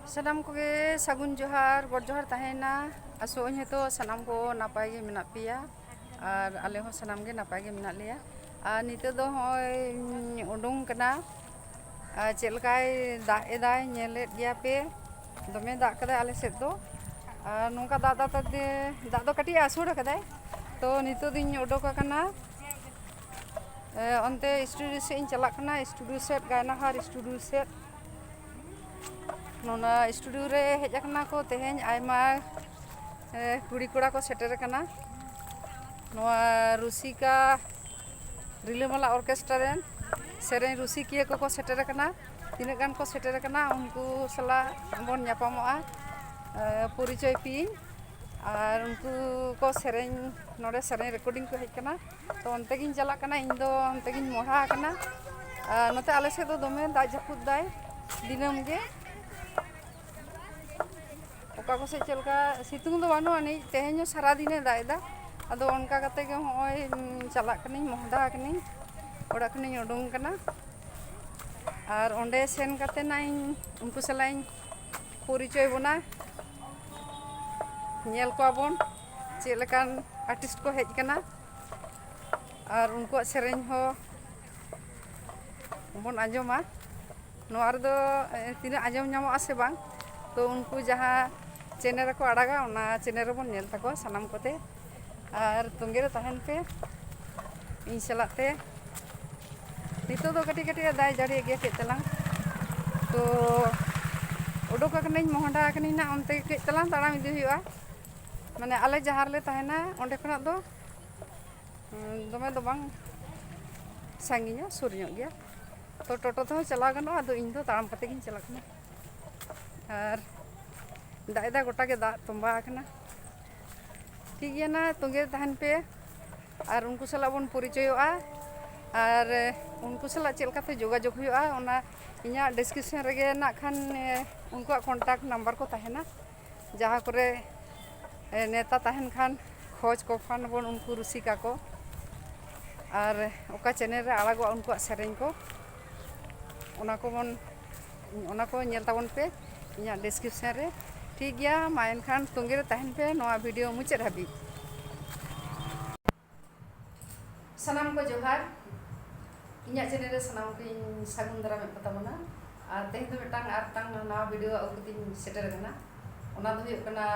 Sanam koge sagun johar god johar tahena aso heto sanam ko napai ge menap pia ar ale ho sanam ge napai ge menap leya nito do hoy udung kana chet lekai dak edai nyelet gya pe dome dak kada ale sed do nongka dak do kati asur kadai to nito din odok kana onte studio se in chalak kana studio set gaina har studio set nona studio re hej akana ko teheny aima kuri kora ko seter kana noa rusika rilamala orchestra ren sereng rusikia ko seter kana tinaak gan ko seter kana unku sala bon nyapamoa porichoy pi ar unku ko sereng nore sereng recording ko hej kana to onte gin chalak kana ᱤᱧ ᱫᱚ onte gin moha kana note ale se do dome da japut dai dinam ge oka ko se chelka situng do banu ani tehenyo sara dine da eda ado onka kate ge hoy chalak kani mohda kani oda kani odong kana ar onde sen kate nain unku salain porichoy bona nyel ko bon chelekan artist ko hej kana ar unku sereng ho bon anjoma noar do tina anjom nyamo ase bang to unku jaha channel ko adaga ona channel bon nyel tako sanam kote ar tungere tahen pe in salate nito do kati kati dai jari ge ke telang to odok akani mohonda akani na onte ke telang taram idi huyua mane ale jahar le tahena onde khona do dome do bang sanginya sur nyok gya to toto to chala gano ado ᱤᱧ ᱫᱚ taram kate gin chalak na ar दा गोटा के दा तुम्बा आकना ठीक गया ना तुंगे तहन पे और उनको सला बन परिचयोआ और उनको सला चेल काते जोगाजोग हुआ ओना इना डिस्क्रिप्शन रेगे ना खान उनको कॉन्टैक्ट नंबर को तहना जहाँ करे नेता तहन खान खोज को खान बन उनको रुसिका को और ओका चैनल रे आड़ागो उनको सेरेंग को ओना को बन ओना को नेल ताबन पे इना डिस्क्रिप्शन रे ठीक गया मायन खान तुंगे तहन पे नोआ वीडियो मुचाद हाबी सनाम को जोहार इना चैनल रे सनाम को सागुन दरा में पतामना आ तेह तो मिटांग आरतांग नोआ वीडियो अगुतिन सेटर कना ओना दो हुयु कना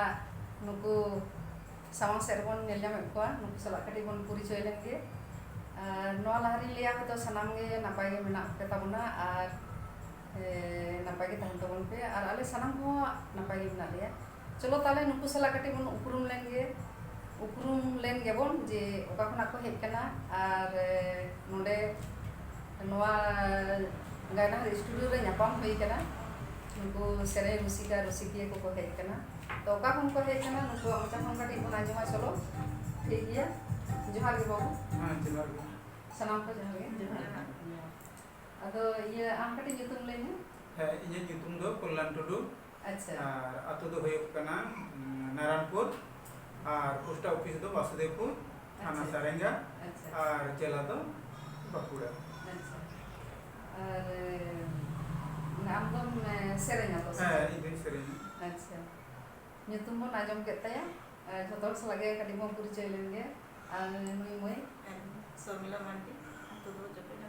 नुकु सामांग सेर बोन नेल जाम को नुकु सला कटी बोन परिचय लेंगे नोआ लहरी लिया तो सनाम गे नापाय गे मेना पतामना आर नापाय के तहन तबन पे और आले सनाम को नापाय के मेना लिया चलो ताले नुकु सला कटी बन उपरुम लेन गे बोन जे ओका खना को हेज कना और नोडे नोआ गाना स्टूडियो रे नापाम होई कना नुकु सेरे रुसिका रुसिकिया को हेज कना तो ओका खन को हेज कना नुकु अमचा खन कटी बन आजमा चलो ठीक गया जोहार गे बाबू हां जोहार सनाम को जोहार अदो ये आम कटी nyutum लेने है इन्हें nyutum दो कल्याण टुडू अच्छा और अतो दो होय कना नारायणपुर और पोस्ट ऑफिस दो वासुदेवपुर थाना सारेंगा और जिला दो बांकुड़ा अच्छा और नाम दो सेरेंगा तो है इधर सेरेंगा अच्छा nyutum बन आजम केतया जतोर सलागे कटी बन परिचय लेंगे और नुई मोय शर्मिला मांडी अतो दो जपेना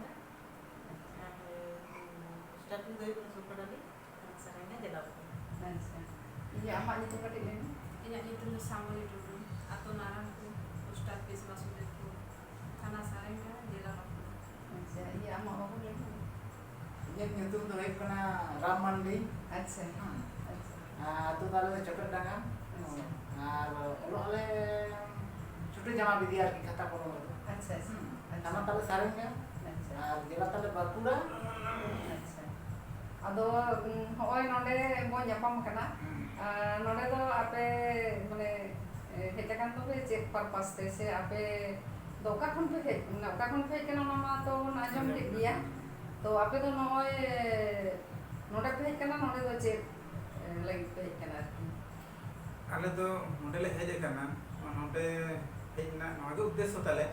स्टार्टिंग दो सुपरडाली सारेंगा जिला अच्छा ये आमा nyutum कटी लेने इन्हें nyutum सामोली टुडू अतो नारायणपुर पोस्ट ऑफिस वासुदेवपुर थाना सारेंगा जिला बांकुड़ा अच्छा ये आमा बाबू लेने ये nyutum do hoy kana ram mandi अच्छा अच्छा तो ताले चपट डांगा और ओलो ale छोटे जमा विद्या की खाता को अच्छा थाना ताले सारेंगा अच्छा और जिला ताले बांकुड़ा अच्छा अदो होय नोडे बो ᱧᱟᱯᱟᱢ kana नोडे दो आपे माने हेजकान तो पे चेक पर्पस ते से आपे दोका खन पे हे ओका खन पे केना मा तो आजम के दिया तो आपे तो नोय नोडे पे kana नोडे दो चेक लगी पे kana आले तो नोडे ले हेज कना नोडे हेजना नोगे उद्देश्य ताले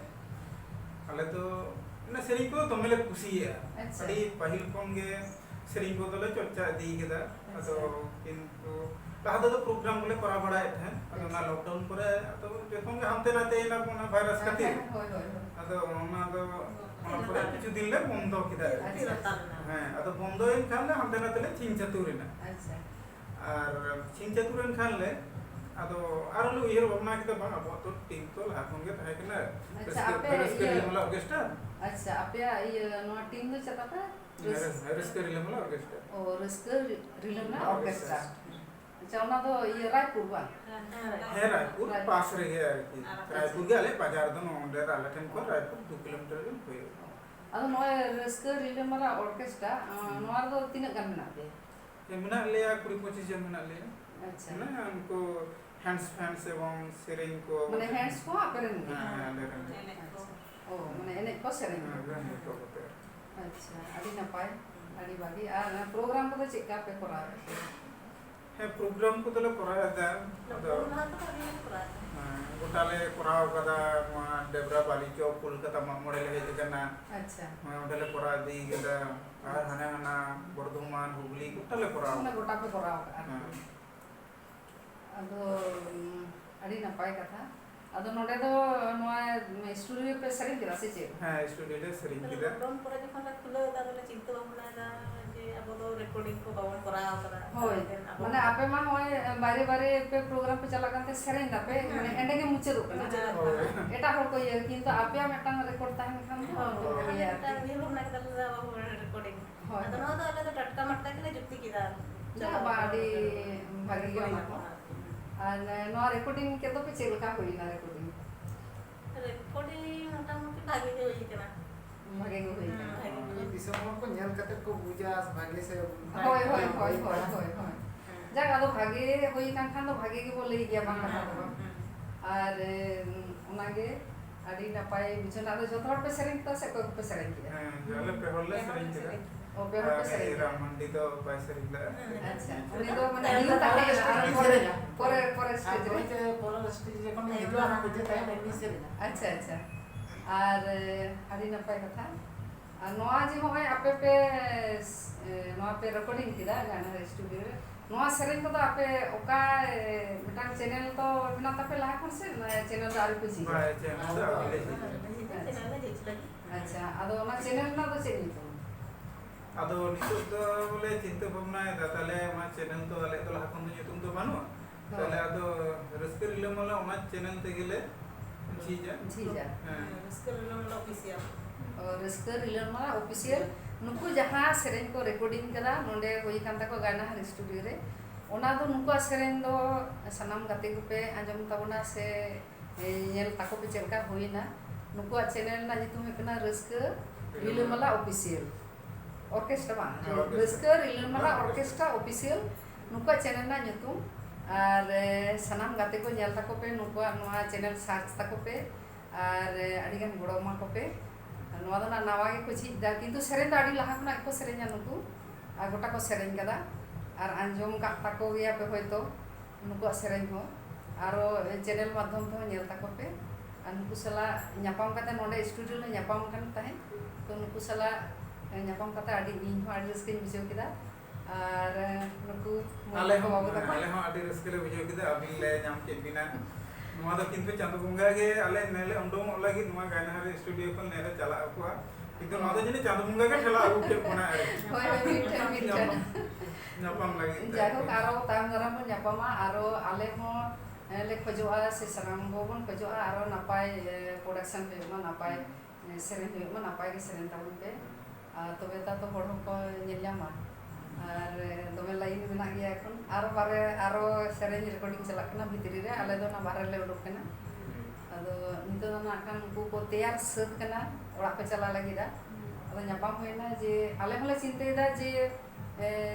आले तो ना सेरी को तमेले खुशी है अच्छा अड़ी पहिल कोंगे सेरी को तले चर्चा दी केदा ᱟᱫᱚ ᱠᱤᱱᱛᱩ ᱞᱟᱦᱟ ᱛᱮᱫᱚ ᱯᱨᱳᱜᱨᱟᱢ ᱠᱚᱞᱮ ᱠᱚᱨᱟᱣ ᱵᱟᱲᱟᱭᱮᱫ ᱛᱟᱦᱮᱸᱫ ᱟᱫᱚ ᱚᱱᱟ ᱞᱚᱠᱰᱟᱣᱩᱱ ᱯᱚᱨᱮ ᱟᱫᱚ ᱡᱚᱠᱷᱚᱱ ᱜᱮ ᱦᱟᱱᱛᱮ ᱱᱟᱛᱮᱭᱮᱱᱟ ᱚᱱᱟ ᱵᱷᱟᱭᱨᱟᱥ ᱠᱷᱟᱹᱛᱤᱨ ᱦᱳᱭ ᱦᱳᱭ ᱟᱫᱚ ᱚᱱᱟ ᱫᱚ ᱚᱱᱟ ᱯᱚᱨᱮ ᱠᱤᱪᱷᱩ ᱫᱤᱱ ᱞᱮ ᱵᱚᱱᱫᱚ ᱠᱮᱫᱟ ᱟᱪᱪᱷᱟ, ᱞᱟᱛᱟᱨ ᱨᱮᱱᱟᱜ ᱦᱮᱸ ᱟᱫᱚ ᱵᱚᱱᱫᱚᱭᱮᱱ ᱠᱷᱟᱱ ᱞᱮ ᱦᱟᱱᱛᱮ ᱱᱟᱛᱮ ᱞᱮ ᱪᱷᱤᱝ ᱪᱷᱟᱹᱛᱩᱨᱮᱱᱟ ᱟᱪᱪᱷᱟ ᱟᱨ ᱪᱷᱤᱝ ᱪᱷᱟᱹᱛᱩᱨᱮᱱ ᱠᱷᱟᱱ ᱞᱮ ᱟᱫᱚ ᱟᱨᱚ ᱞᱮ ᱩᱭᱦᱟᱹᱨ ᱵᱷᱟᱵᱽᱱᱟ ᱠᱮᱫᱟ ᱵᱟᱝ ᱟᱵᱚᱣᱟᱜ ᱛᱚ ᱴᱤᱢ ᱛᱚ ᱞᱟᱦᱟ ᱠᱷᱚᱱ ᱜᱮ ᱛᱟᱦᱮᱸ ᱠᱟᱱᱟ ᱟᱪᱪᱷᱟ, ᱟᱯᱮ ᱨᱟᱹᱥᱠᱟᱹ ᱤᱭᱟᱹ- ᱨᱤᱞᱟᱹᱢᱟᱞᱟ ᱚᱨᱠᱮᱥᱴᱟᱨ ᱟᱪᱪᱷᱟ ᱟᱯᱮᱭᱟᱜ ᱱᱚᱣᱟ ᱴᱤᱢ ᱫᱚ ᱪᱮᱫ ᱛᱟᱯᱮ? ᱨᱟᱹᱥᱠᱟᱹ ᱨᱤᱞᱟᱹᱢᱟᱞᱟ ᱚᱨᱠᱮᱥᱴᱟᱨ ও ᱨᱟᱹᱥᱠᱟᱹ রিলেমনা অর্কেস্ট্রা আচ্ছা ওনা তো রায়পুর বা ᱦᱮᱸ ᱨᱟᱭᱯᱩᱨ ᱯᱟᱥ ᱨᱮᱜᱮ ᱟᱨᱠᱤ ᱨᱟᱭᱯᱩᱨ ᱜᱮ ᱟᱞᱮ ᱵᱟᱡᱟᱨ ᱫᱚ ᱱᱚᱰᱮ ᱟᱞᱮ ᱴᱷᱮᱱ ᱠᱷᱚᱱ ᱨᱟᱭᱯᱩᱨ 2 ᱠᱤᱞᱳᱢᱤᱴᱟᱨ ᱜᱟᱱ ᱦᱩᱭᱩᱜᱼᱟ ᱟᱫᱚ ᱱᱚᱜᱼᱚᱭ ᱨᱟᱹᱥᱠᱟᱹ রিলেমনা অর্কেস্ট্রা ᱱᱚᱣᱟ ᱨᱮᱫᱚ ᱛᱤᱱᱟᱹᱜ ᱜᱟᱱ ᱢᱮᱱᱟᱜ ᱯᱮ? ᱢᱮᱱᱟᱜ ᱞᱮᱭᱟ 20-25 ᱡᱚᱱ ᱢᱮᱱᱟᱜ ᱞᱮᱭᱟ আচ্ছা ᱢᱟᱱᱮ ᱩᱱᱠᱩ ᱦᱮন্ডᱥ এবং সেরিং কো মানে হ্যান্ডস কো আপে রেন হ্যাঁ আলে রেন ও মানে এনে কো সেরেন হ্যাঁ তো হতে আচ্ছা আদি নাপায় আদি বাদি আর প্রোগ্রাম কো চেক আপে করা হ্যাঁ প্রোগ্রাম কো দলে করায় দা আদো গোটালে করাও কাদা ডেবরা বালি চক কলকাতা মডেল হেজ কানা আচ্ছা মডেল করা দি গেদা আর হানা হানা বর্ধমান হুগলি গোটালে করাও মানে গোটা পে করা হ্যাঁ ᱟᱫᱚ ᱟᱹᱰᱤ ᱱᱟᱯᱟᱭ ᱠᱟᱛᱷᱟ ᱟᱫᱚ ᱱᱚᱰᱮ ᱫᱚ ᱱᱚᱣᱟ ᱥᱴᱩᱰᱤᱭᱳ ᱯᱮ ᱥᱮᱨᱮᱧ ᱠᱮᱫᱟ ᱥᱮ ᱪᱮᱫ? হ্যাঁ স্টুডিও রে সেরিং কিদা লকডাউন পরে যখন লে খুলে তাহলে চিন্তা ভাবনা যে আবো তো রেকর্ডিং কো বাবন করা করা ᱦᱳᱭ ᱢᱟᱱᱮ ᱟᱯᱮ ᱢᱟ ᱦᱚᱸᱜᱼᱚᱭ ᱵᱟᱨᱮ ᱵᱟᱨᱮ ᱯᱮ ᱯᱨᱳᱜᱨᱟᱢ ᱯᱮ ᱪᱟᱞᱟᱜ ᱠᱟᱱᱛᱮ ᱥᱮᱨᱮᱧ ᱫᱟᱯᱮ ᱢᱟᱱᱮ ᱮᱸᱰᱮ ᱜᱮ ᱢᱩᱪᱟᱹᱫᱚᱜ ᱠᱟᱱᱟ ᱮᱴᱟᱜ ᱦᱚᱲ ᱠᱚ ᱤᱭᱟᱹ ᱠᱤᱱᱛᱩ ᱟᱯᱮᱭᱟᱜ ᱢᱤᱫᱴᱟᱝ ᱨᱮᱠᱚᱨᱰ ᱛᱟᱦᱮᱱ ᱠᱷᱟᱱ ᱫᱚ ᱵᱷᱟᱜᱮᱭᱟ একটা উইল ভাবনা কেদা বাবু রেকর্ডিং ᱦᱳᱭ আদᱚ ᱱᱚᱣᱟ ᱫᱚ ᱟᱞᱮ ᱫᱚ ᱴᱟᱴᱠᱟ ᱢᱟᱴᱠᱟ ᱜᱮᱞᱮ ᱡᱩᱠᱛᱤ ᱠᱮᱫᱟ ᱡᱟᱦᱟᱸ ᱵᱟ ᱟᱹᱰᱤ ᱵᱷᱟᱜᱮ ᱜᱮ ᱚᱱᱟ ᱠᱚ ᱟᱨ ᱱᱚᱣᱟ ᱨᱮᱠᱚᱨᱰᱤᱝ ᱠᱮᱫ ᱫᱚ ᱯᱮ ᱪᱮᱫ ᱞᱮᱠᱟ ᱦᱩᱭᱱᱟ ᱨᱮᱠᱚᱨᱰᱤᱝ? রেকর্ডিং মোটামুটি ভাগে গে হই কেনা ᱵᱷᱟᱜᱮ ᱜᱮ ᱦᱩᱭ ᱠᱟᱱᱟ ᱫᱤᱥᱚᱢ ᱦᱚᱲ ᱠᱚ ᱧᱮᱞ ᱠᱟᱛᱮ ᱠᱚ ᱵᱩᱡᱟ ᱵᱷᱟᱜᱮ ᱥᱮ ᱦᱳᱭ ᱦᱳᱭ ᱦᱳᱭ ᱦᱳᱭ ᱦᱳᱭ ᱦᱳᱭ ᱡᱟᱠ ᱟᱫᱚ ᱵᱷᱟᱜᱮ ᱦᱩᱭ ᱠᱟᱱ ᱠᱷᱟᱱ ᱫᱚ ᱵᱷᱟᱜᱮ ᱜᱮᱵᱚ ᱞᱟᱹᱭ ᱜᱮᱭᱟ ᱵᱟᱝ ᱠᱟᱛᱷᱟ ᱫᱚ ᱵᱟᱝ ᱟᱨ ᱚᱱᱟᱜᱮ ᱟᱹᱰᱤ ᱱᱟᱯᱟᱭ ᱵᱩᱡᱷᱟᱹᱣᱱᱟ ᱟᱫᱚ ᱡᱚᱛᱚ ᱦᱚᱲ ᱯᱮ ᱥᱮᱨᱮᱧ ᱠᱮᱫᱟ ᱥᱮ ᱚᱠᱚᱭ ᱠᱚᱯᱮ ᱥᱮᱨᱮᱧ ᱠᱮᱫᱟ? হ্যাঁ আলে পেহলে সেরিং কিদা ও ᱯᱮ ᱦᱚᱲ ᱯᱮ ᱥᱮᱨᱮᱧ ᱠᱮᱫᱟ রাম মন্ডি তো পাই সেরিং দা আচ্ছা উনি ᱫᱚ ᱢᱟᱱᱮ ᱤᱭᱟᱹ ᱛᱟᱦᱮᱸ ᱟᱨ ᱯᱚᱨᱮ ᱥᱴᱮᱡ ᱨᱮ পরের স্টেজ যখন হিজুᱜᱼᱟ ᱚᱱᱟ ᱠᱚ ᱡᱮ ᱛᱟᱭᱚᱢ ᱮᱢᱱᱤ ᱥᱮᱨᱮᱧᱟ ᱟᱪᱪᱷᱟ ᱟᱪᱪᱷᱟ ᱟᱨ ᱟᱹᱰᱤ ᱱᱟᱯᱟᱭ ᱠᱟᱛᱷᱟ ᱟᱨ ᱱᱚᱣᱟ ᱡᱮ ᱦᱚᱸᱜᱼᱚᱭ ᱟᱯᱮ ᱯᱮ ᱱᱚᱣᱟ ᱯᱮ ᱨᱮᱠᱚᱨᱰᱤᱝ ᱠᱮᱫᱟ ᱜᱟᱱᱟ ᱥᱴᱩᱰᱤᱭᱳ ᱨᱮ ᱱᱚᱣᱟ ᱥᱮᱨᱮᱧ ᱠᱚᱫᱚ ᱟᱯᱮ ᱚᱠᱟ ᱢᱤᱫᱴᱟᱝ ᱪᱮᱱᱮᱞ ᱛᱚ ᱢᱮᱱᱟᱜ ᱛᱟᱯᱮ ᱞᱟᱦᱟ ᱠᱷᱚᱱ ᱥᱮ ᱪᱮᱱᱮᱞ ᱫᱚ ᱟᱹᱣᱨᱤ ᱯᱮ ᱡᱷᱤᱡᱟ? ভাই চ্যানেল দা আলে আচ্ছা ᱟᱫᱚ ᱚᱱᱟ ᱪᱮᱱᱮᱞ ᱨᱮᱱᱟᱜ ᱫᱚ ᱪᱮᱫ ᱧᱩᱛᱩᱢ? ᱟᱫᱚ ᱱᱤᱛᱚᱜ ᱫᱚ ᱵᱚᱞᱮ ᱪᱤᱱᱛᱟᱹ ᱵᱷᱟᱵᱽᱱᱟᱭᱮᱫᱟ ᱛᱟᱦᱞᱮ ᱚᱱᱟ ᱪᱮᱱᱮᱞ ᱫᱚ ᱟᱞᱮ ᱫᱚ ᱞᱟᱦᱟ ᱠᱷᱚᱱ ᱫᱚ ᱧᱩᱛᱩᱢ ᱫᱚ ᱵᱟᱹᱱᱩᱜᱼᱟ ᱛᱟᱦᱞᱮ ᱟᱫᱚ ᱨᱟᱹᱥᱠᱟᱹ ᱨᱤᱞᱟᱹᱢᱟᱞᱟ ᱚᱱᱟ ᱪᱮᱱᱮᱞ ᱛᱮᱜᱮᱞᱮ ঝিজা ঝিজা হ্যাঁ ᱨᱟᱹᱥᱠᱟᱹ ᱨᱤᱞᱟᱹᱢᱟᱞᱟ ᱚᱯᱷᱤᱥᱤᱭᱟᱞ ᱨᱟᱹᱥᱠᱟᱹ ᱨᱤᱞᱟᱹᱢᱟᱞᱟ ᱚᱯᱷᱤᱥᱤᱭᱟᱞ ᱱᱩᱠᱩ ᱡᱟᱦᱟᱸ ᱥᱮᱨᱮᱧ ᱠᱚ ᱨᱮᱠᱚᱨᱰᱤᱝ ᱠᱟᱫᱟ ᱱᱚᱰᱮ ᱦᱩᱭ ᱠᱟᱱ ᱛᱟᱠᱚ ᱜᱟᱭᱱᱟᱦᱟᱨ ᱥᱴᱩᱰᱤᱭᱳ ᱨᱮ ᱚᱱᱟ ᱫᱚ ᱱᱩᱠᱩᱣᱟᱜ ᱥᱮᱨᱮᱧ ᱫᱚ ᱥᱟᱱᱟᱢ ᱜᱟᱛᱮ ᱠᱚᱯᱮ ᱟᱸᱡᱚᱢ ᱛᱟᱵᱚᱱᱟ ᱥᱮ ᱧᱮᱞ ᱛᱟᱠᱚ ᱯᱮ ᱪᱮᱫ ᱞᱮᱠᱟ ᱦᱩᱭᱱᱟ ᱱᱩᱠᱩᱣᱟᱜ ᱪᱮᱱᱮᱞ ᱨᱮᱱᱟᱜ ᱧᱩᱛᱩᱢ ᱦᱩᱭᱩᱜ ᱠᱟᱱᱟ ᱨᱟᱹᱥᱠᱟᱹ রিলেমᱟলা অফিসিয়াল অর্কেস্ট্রা বাং ᱨᱟᱹᱥᱠᱟᱹ রিলেমᱟলা অর্কেস্ট্রা অফিসিয়াল ᱱᱩᱠᱩᱣᱟᱜ ᱪᱮᱱᱮᱞ ᱨᱮᱱᱟᱜ ᱧᱩᱛᱩᱢ ᱟᱨ ᱥᱟᱱᱟᱢ ᱜᱟᱛᱮ ᱠᱚ ᱧᱮᱞ ᱛᱟᱠᱚ ᱯᱮ ᱱᱩᱠᱩᱣᱟᱜ ᱱᱚᱣᱟ ᱪᱮᱱᱮᱞ ᱥᱟᱨᱪ ᱛᱟᱠᱚ ᱯᱮ ᱟᱨ ᱟᱹᱰᱤᱜᱟᱱ ᱜᱚᱲᱚ ᱮᱢᱟ ᱠᱚ ᱯᱮ ᱱᱚᱣᱟ ᱫᱚ ᱱᱟᱣᱟ ᱜᱮᱠᱚ ᱡᱷᱤᱡ ᱫᱟ ᱠᱤᱱᱛᱩ ᱥᱮᱨᱮᱧ ᱫᱚ ᱟᱹᱰᱤ ᱞᱟᱦᱟ ᱠᱷᱚᱱᱟᱜ ᱜᱮᱠᱚ ᱥᱮᱨᱮᱧᱟ ᱱᱩᱠᱩ ᱟᱨ ᱜᱚᱴᱟ ᱠᱚ ᱥᱮᱨᱮᱧ ᱠᱟᱫᱟ ᱟᱨ ᱟᱸᱡᱚᱢ ᱠᱟᱜ ᱛᱟᱠᱚ ᱜᱮᱭᱟ ᱯᱮ ᱦᱚᱭᱛᱳ ᱱᱩᱠᱩᱣᱟᱜ ᱥᱮᱨᱮᱧ ᱦᱚᱸ ᱟᱨᱚ ᱪᱮᱱᱮᱞ ᱢᱟᱫᱽᱫᱷᱚᱢ ᱛᱮᱦᱚᱸ ᱧᱮᱞ ᱛᱟᱠᱚ ᱯᱮ ᱟᱨ ᱱᱩᱠᱩ ᱥᱟᱞᱟᱜ ᱧᱟᱯᱟᱢ ᱠᱟᱛᱮ ᱱᱚᱰᱮ ᱥᱴᱩᱰᱤᱭᱳ ᱨᱮ ᱧᱟᱯᱟᱢ ᱠᱟᱱ ᱛᱟᱦᱮᱸᱫ ᱛᱚ ᱱᱩᱠᱩ ᱥᱟᱞᱟᱜ ᱧᱟᱯᱟᱢ ᱠᱟᱛᱮ ᱟᱹᱰᱤ ᱤᱧ ᱦᱚᱸ ᱟᱹᱰᱤ ᱨᱟᱹᱥᱠᱟᱹᱧ ᱵᱩᱡᱷᱟᱹᱣ ᱠᱮᱫᱟ ᱟᱨ ᱱᱩᱠᱩ ᱟᱞᱮ ᱵᱟᱵᱩ ᱛᱟᱠᱚ ᱦᱚᱸ ᱟᱹᱰᱤ ᱨᱟᱹᱥᱠᱟᱹ ᱞᱮ ᱵᱩᱡᱷᱟᱹᱣ ᱠᱮᱫᱟ ᱟᱹᱵᱤᱱ ᱞᱮ ᱧᱟᱢ ᱠᱮᱫ ᱵᱤᱱᱟ ᱱᱚᱣᱟ ᱫᱚ ᱠᱤᱱᱛᱩ ᱪᱟᱸᱫᱳ ᱵᱚᱸᱜᱟ ᱜᱮ ᱟᱞᱮ ᱱᱮᱞᱮ ᱩᱰᱩᱝᱚᱜ ᱞᱟᱹᱜᱤᱫ ᱱᱚᱣᱟ ᱜᱟᱭᱱᱟᱦᱟᱨ ᱥᱴᱩᱰᱤᱭᱳ ᱠᱷᱚᱱ ᱱᱮᱞᱮ ᱪᱟᱞᱟᱜ ᱟᱠᱚᱣᱟ ᱠᱤᱱᱛᱩ ᱱᱚᱣᱟ ᱫᱚ ᱡᱟᱹᱱᱤᱡ ᱪᱟᱸᱫᱳ ᱵᱚᱸᱜᱟ ᱜᱮ ᱴᱷᱮᱞᱟᱣ ᱟᱹᱜᱩ ᱠᱮᱫ ᱵᱚᱱᱟ ᱦᱳᱭ ᱦᱳᱭ ᱢᱤᱫᱴᱷᱮᱱ ᱧᱟᱯᱟᱢ ᱞᱟᱹᱜᱤᱫ ᱡᱟᱭᱦᱳᱠ ᱟᱨᱚ ᱛᱟᱭᱚᱢ ᱫᱟᱨᱟᱢ ᱵᱚᱱ ᱧᱟᱯᱟᱢᱟ ᱟᱨᱚ ᱟᱞᱮ ᱦᱚᱸ ᱞᱮ ᱠᱷᱚᱡᱚᱜᱼᱟ ᱥᱮ ᱥᱟᱱᱟᱢ ᱵᱚᱱ ᱠᱷᱚᱡᱚᱜᱼᱟ ᱟᱨᱚ ᱱᱟᱯᱟᱭ ᱯᱨᱚᱰᱟᱠᱥᱚᱱ ᱦᱩᱭᱩᱜ ᱢᱟ ᱱᱟᱯᱟᱭ ᱥᱮᱨᱮᱧ ᱦᱩᱭᱩᱜ ᱢᱟ ᱱᱟᱯᱟᱭ ᱜᱮ ᱥᱮᱨᱮᱧ ᱛᱟᱵᱚᱱ ᱯᱮ ᱟᱨ ᱛᱚᱵᱮ ᱛᱚ ᱦᱚᱲ ᱦᱚᱸᱠᱚ ᱧᱮᱞ ᱧᱟᱢᱟ ᱟᱨ ᱫᱚᱢᱮ ᱞᱟᱭᱤᱱ ᱢᱮᱱᱟᱜ ᱜᱮᱭᱟ ᱮᱠᱷᱚᱱ ᱟᱨᱚ ᱥᱮᱨᱮᱧ ᱨᱮᱠᱚᱨᱰᱤᱝ ᱪᱟᱞᱟᱜ ᱠᱟᱱᱟ ᱵᱷᱤᱛᱨᱤ ᱨᱮ ᱟᱞᱮ ᱫᱚ ᱚᱱᱟ ᱵᱟᱦᱨᱮ ᱞᱮ ᱩᱰᱩᱠ ᱠᱟᱱᱟ ᱟᱫᱚ ᱱᱤᱛᱚᱜ ᱫᱚ ᱱᱟᱜ ᱠᱷᱟᱱ ᱩᱱᱠᱩ ᱠᱚ ᱛᱮᱭᱟᱨ ᱥᱟᱹᱛ ᱠᱟᱱᱟ ᱚᱲᱟᱜ ᱠᱚ ᱪᱟᱞᱟᱜ ᱞᱟᱹᱜᱤᱫᱼᱟ ᱟᱫᱚ ᱧᱟᱯᱟᱢ ᱦᱩᱭᱱᱟ ᱡᱮ ᱟᱞᱮ ᱦᱚᱸᱞᱮ ᱪᱤᱱᱛᱟᱹᱭᱮᱫᱟ ᱡᱮ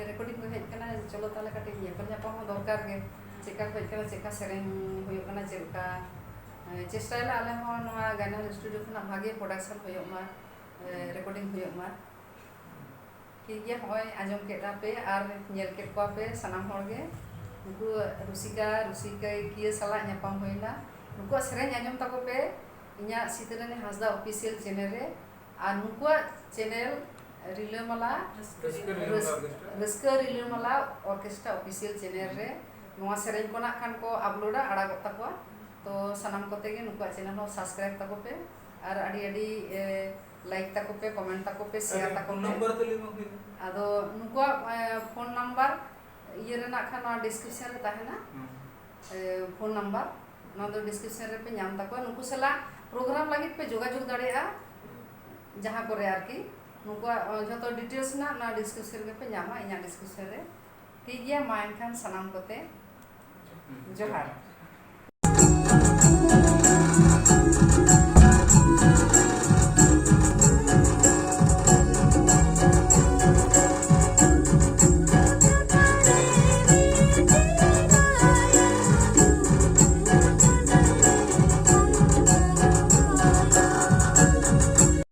ᱨᱮᱠᱚᱨᱰᱤᱝ ᱠᱚ ᱦᱮᱡ ᱠᱟᱱᱟ ᱪᱚᱞᱚ ᱛᱟᱦᱞᱮ ᱠᱟᱹᱴᱤᱡ ᱧᱮᱯᱮᱞ ᱧᱟᱯᱟᱢ ᱦᱚᱸ ᱫᱚᱨᱠᱟর ᱜᱮ ᱪᱮᱫᱠᱟ ᱠᱚ ᱦᱮᱡ ᱠᱟᱱᱟ ᱪᱮᱫᱠᱟ ᱥᱮᱨᱮᱧ ᱦᱩᱭᱩᱜ ᱠᱟᱱᱟ ᱪᱮᱫ ᱞᱮᱠᱟ ᱪᱮᱥᱴᱟᱭᱟᱞᱮ ᱟᱞᱮ ᱦᱚᱸ ᱱᱚᱣᱟ ᱜᱟᱭᱱᱟᱦᱟᱨ ᱥᱴᱩᱰᱤᱭᱳ ᱠᱷᱚᱱᱟᱜ ᱵᱷᱟᱜᱮ ᱯᱨᱚᱰᱟᱠᱥᱚᱱ ᱦᱩᱭᱩᱜ ᱢᱟ ᱨᱮᱠᱚᱨᱰᱤᱝ ᱦᱩᱭᱩᱜ ᱢᱟ ᱴᱷᱤक ᱜᱮᱭᱟ ᱦᱚᱸᱜᱼᱚᱭ ᱟᱸᱡᱚᱢ ᱠᱮᱫᱟ ᱯᱮ ᱟᱨ ᱧᱮᱞ ᱠᱮᱫ ᱠᱚᱣᱟ ᱯᱮ ᱥᱟᱱᱟᱢ ᱦᱚᱲ ᱜᱮ ᱱᱩᱠᱩ ᱨᱩᱥᱤᱠᱤᱭᱟᱹ ᱥᱟᱞᱟᱜ ᱧᱟᱯᱟᱢ ᱦᱩᱭᱱᱟ ᱱᱩᱠᱩᱣᱟᱜ ᱥᱮᱨᱮᱧ ᱟᱸᱡᱚᱢ ᱛᱟᱠᱚ ᱯᱮ ᱤᱧᱟᱹᱜ ᱥᱤᱛᱟᱹᱨᱟᱹᱱᱤ ᱦᱟᱸᱥᱫᱟ ᱚᱯᱷᱤᱥᱤᱭᱟᱞ ᱪᱮᱱᱮᱞ ᱨᱮ ᱟᱨ ᱱᱩᱠᱩᱣᱟᱜ ᱪᱮᱱᱮᱞ রিলামালা Raska ᱨᱟᱹᱥᱠᱟᱹ ᱨᱤᱞᱟᱹᱢᱟᱞᱟ ᱚᱨᱠᱮᱥᱴᱨᱟ ᱚᱯᱷᱤᱥᱤᱭᱟᱞ ᱪᱮᱱᱮᱞ ᱨᱮ ᱱᱚᱣᱟ ᱥᱮᱨᱮᱧ ᱠᱚ ᱱᱟᱜ ᱠᱷᱟᱱ ᱠᱚ ᱟᱯᱞᱳᱰᱟ ᱟᱲᱟᱜᱚᱜ ᱛᱟᱠᱚᱣᱟ ᱛᱚ ᱥᱟᱱᱟᱢ ᱠᱚᱛᱮ ᱜᱮ ᱱᱩᱠᱩᱣᱟᱜ ᱪᱮᱱᱮᱞ ᱦᱚᱸ ᱥᱟᱵᱥᱠᱨᱟᱭᱤᱵ ᱛᱟᱠᱚ ᱯᱮ ᱟᱨ ᱟᱹᱰᱤ ᱟᱹᱰᱤ ᱞᱟᱭᱤᱠ ᱛᱟᱠᱚ ᱯᱮ ᱠᱚᱢᱮᱱᱴ ᱛᱟᱠᱚ ᱯᱮ ᱥᱮᱭᱟᱨ ᱛᱟᱠᱚ ᱯᱮ number tulis mo kini. ᱟᱫᱚ ᱱᱩᱠᱩᱣᱟᱜ ᱯᱷᱳᱱ ᱱᱟᱢᱵᱟᱨ ᱤᱭᱟᱹ ᱨᱮᱱᱟᱜ ᱠᱷᱟᱱ ᱱᱚᱣᱟ ᱰᱤᱥᱠᱨᱤᱯᱥᱚᱱ ᱨᱮ ᱛᱟᱦᱮᱱᱟ ᱯᱷᱳᱱ ᱱᱟᱢᱵar ᱱᱚᱣᱟ ᱫᱚ ᱰᱤᱥᱠᱨᱤᱯᱥᱚᱱ ᱨᱮ ᱯᱮ ᱧᱟᱢ ᱛᱟᱠᱚᱣᱟ ᱱᱩᱠᱩ ᱥᱟᱞᱟᱜ ᱯᱨᱳᱜᱨᱟᱢ ᱞᱟᱹᱜᱤᱫ ᱯᱮ ᱡᱳᱜᱟᱡᱳᱜ ᱫᱟᱲᱮᱭᱟᱜᱼᱟ ᱡᱟᱦᱟᱸ ᱠᱚᱨᱮ ᱟᱨᱠᱤ ᱱᱩᱠᱩᱣᱟᱜ ᱡᱷᱚᱛᱚ ᱰᱤᱴᱮᱞᱥ ᱨᱮᱱᱟᱜ ᱱᱚᱣᱟ ᱰᱤᱥᱠᱨᱤᱯᱥᱚᱱ ᱨᱮᱜᱮ ᱯᱮ ᱧᱟᱢᱟ ᱤᱧᱟᱹᱜ ᱰᱤᱥᱠᱨᱤᱯᱥᱚᱱ ᱨᱮ ᱴᱷᱤᱠ ᱜᱮᱭᱟ ᱢᱟ ᱮᱱᱠᱷᱟᱱ ᱥᱟᱱᱟᱢ ᱠᱚᱛᱮ ᱡᱚᱦᱟᱨ